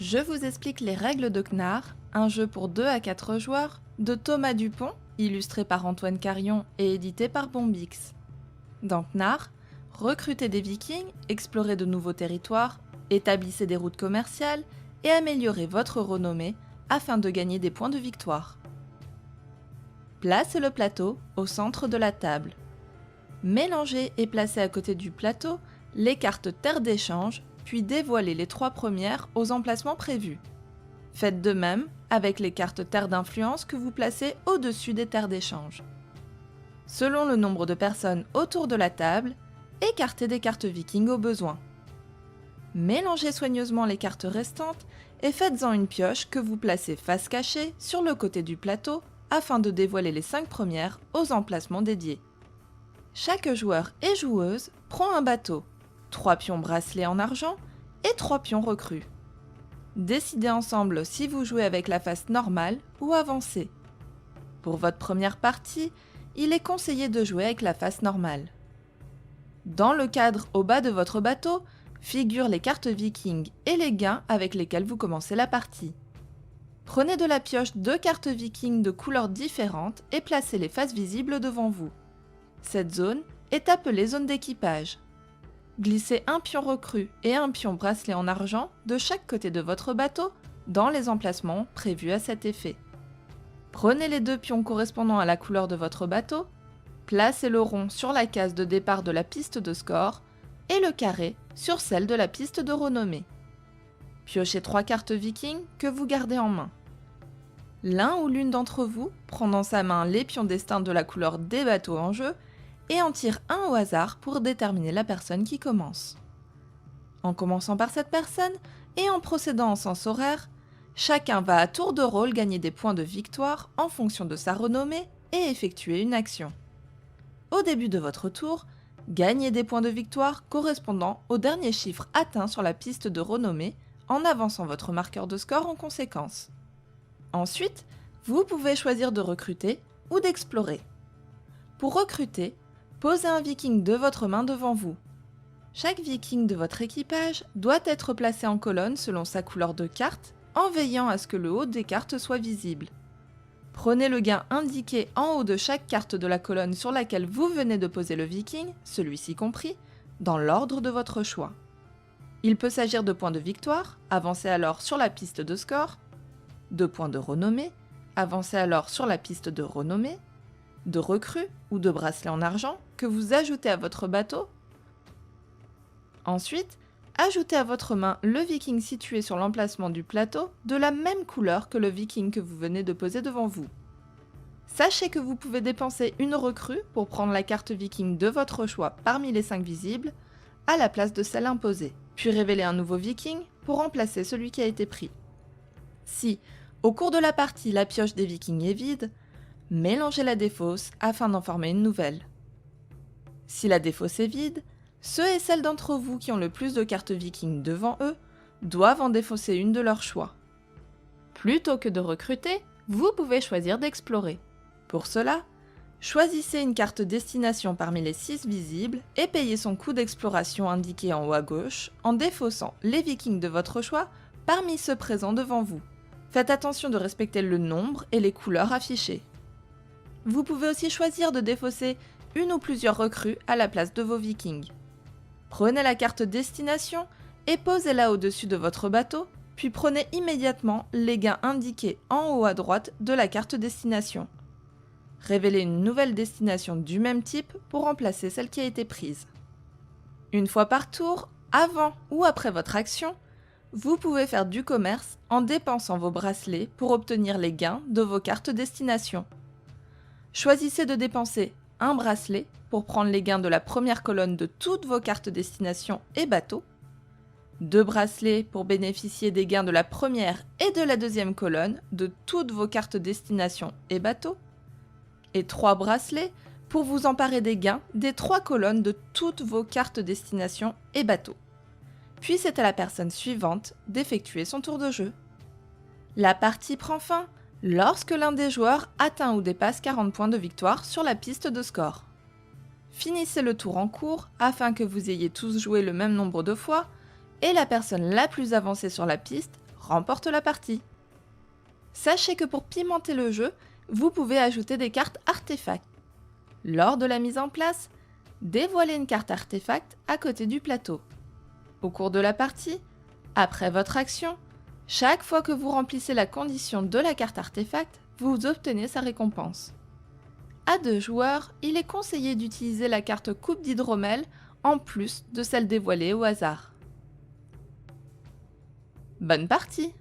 Je vous explique les règles de Knarr, un jeu pour 2 à 4 joueurs, de Thomas Dupont, illustré par Antoine Carion et édité par Bombix. Dans Knarr, recrutez des vikings, explorez de nouveaux territoires, établissez des routes commerciales et améliorez votre renommée afin de gagner des points de victoire. Placez le plateau au centre de la table. Mélangez et placez à côté du plateau les cartes terre d'échange, puis dévoilez les 3 premières aux emplacements prévus. Faites de même avec les cartes terre d'influence que vous placez au-dessus des terres d'échange. Selon le nombre de personnes autour de la table, écartez des cartes vikings au besoin. Mélangez soigneusement les cartes restantes et faites-en une pioche que vous placez face cachée sur le côté du plateau afin de dévoiler les 5 premières aux emplacements dédiés. Chaque joueur et joueuse prend un bateau, 3 pions bracelets en argent et 3 pions recrues. Décidez ensemble si vous jouez avec la face normale ou avancée. Pour votre première partie, il est conseillé de jouer avec la face normale. Dans le cadre au bas de votre bateau, figurent les cartes vikings et les gains avec lesquels vous commencez la partie. Prenez de la pioche 2 cartes vikings de couleurs différentes et placez les faces visibles devant vous. Cette zone est appelée zone d'équipage. Glissez un pion recrue et un pion bracelet en argent de chaque côté de votre bateau dans les emplacements prévus à cet effet. Prenez les 2 pions correspondant à la couleur de votre bateau, placez le rond sur la case de départ de la piste de score et le carré sur celle de la piste de renommée. Piochez 3 cartes vikings que vous gardez en main. L'un ou l'une d'entre vous prend dans sa main les pions destins de la couleur des bateaux en jeu et en tire un au hasard pour déterminer la personne qui commence. En commençant par cette personne et en procédant en sens horaire, chacun va à tour de rôle gagner des points de victoire en fonction de sa renommée et effectuer une action. Au début de votre tour, gagnez des points de victoire correspondant au dernier chiffre atteint sur la piste de renommée en avançant votre marqueur de score en conséquence. Ensuite, vous pouvez choisir de recruter ou d'explorer. Pour recruter, posez un viking de votre main devant vous. Chaque viking de votre équipage doit être placé en colonne selon sa couleur de carte, en veillant à ce que le haut des cartes soit visible. Prenez le gain indiqué en haut de chaque carte de la colonne sur laquelle vous venez de poser le viking, celui-ci compris, dans l'ordre de votre choix. Il peut s'agir de points de victoire, avancez alors sur la piste de score, de points de renommée, avancez alors sur la piste de renommée, de recrues ou de bracelets en argent que vous ajoutez à votre bateau. Ensuite, ajoutez à votre main le viking situé sur l'emplacement du plateau de la même couleur que le viking que vous venez de poser devant vous. Sachez que vous pouvez dépenser une recrue pour prendre la carte viking de votre choix parmi les 5 visibles, à la place de celle imposée, puis révéler un nouveau viking pour remplacer celui qui a été pris. Si, au cours de la partie, la pioche des vikings est vide, mélangez la défausse afin d'en former une nouvelle. Si la défausse est vide, ceux et celles d'entre vous qui ont le plus de cartes vikings devant eux doivent en défausser une de leur choix. Plutôt que de recruter, vous pouvez choisir d'explorer. Pour cela, choisissez une carte destination parmi les 6 visibles et payez son coût d'exploration indiqué en haut à gauche en défaussant les vikings de votre choix parmi ceux présents devant vous. Faites attention de respecter le nombre et les couleurs affichées. Vous pouvez aussi choisir de défausser une ou plusieurs recrues à la place de vos vikings. Prenez la carte destination et posez-la au-dessus de votre bateau, puis prenez immédiatement les gains indiqués en haut à droite de la carte destination. Révélez une nouvelle destination du même type pour remplacer celle qui a été prise. Une fois par tour, avant ou après votre action, vous pouvez faire du commerce en dépensant vos bracelets pour obtenir les gains de vos cartes destination. Choisissez de dépenser un bracelet pour prendre les gains de la première colonne de toutes vos cartes destination et bateaux, 2 bracelets pour bénéficier des gains de la première et de la deuxième colonne de toutes vos cartes destination et bateaux, et 3 bracelets pour vous emparer des gains des 3 colonnes de toutes vos cartes destination et bateaux. Puis c'est à la personne suivante d'effectuer son tour de jeu. La partie prend fin lorsque l'un des joueurs atteint ou dépasse 40 points de victoire sur la piste de score. Finissez le tour en cours afin que vous ayez tous joué le même nombre de fois et la personne la plus avancée sur la piste remporte la partie. Sachez que pour pimenter le jeu, vous pouvez ajouter des cartes artefacts. Lors de la mise en place, dévoilez une carte artefact à côté du plateau. Au cours de la partie, après votre action, chaque fois que vous remplissez la condition de la carte artefact, vous obtenez sa récompense. À 2 joueurs, il est conseillé d'utiliser la carte coupe d'hydromel en plus de celle dévoilée au hasard. Bonne partie!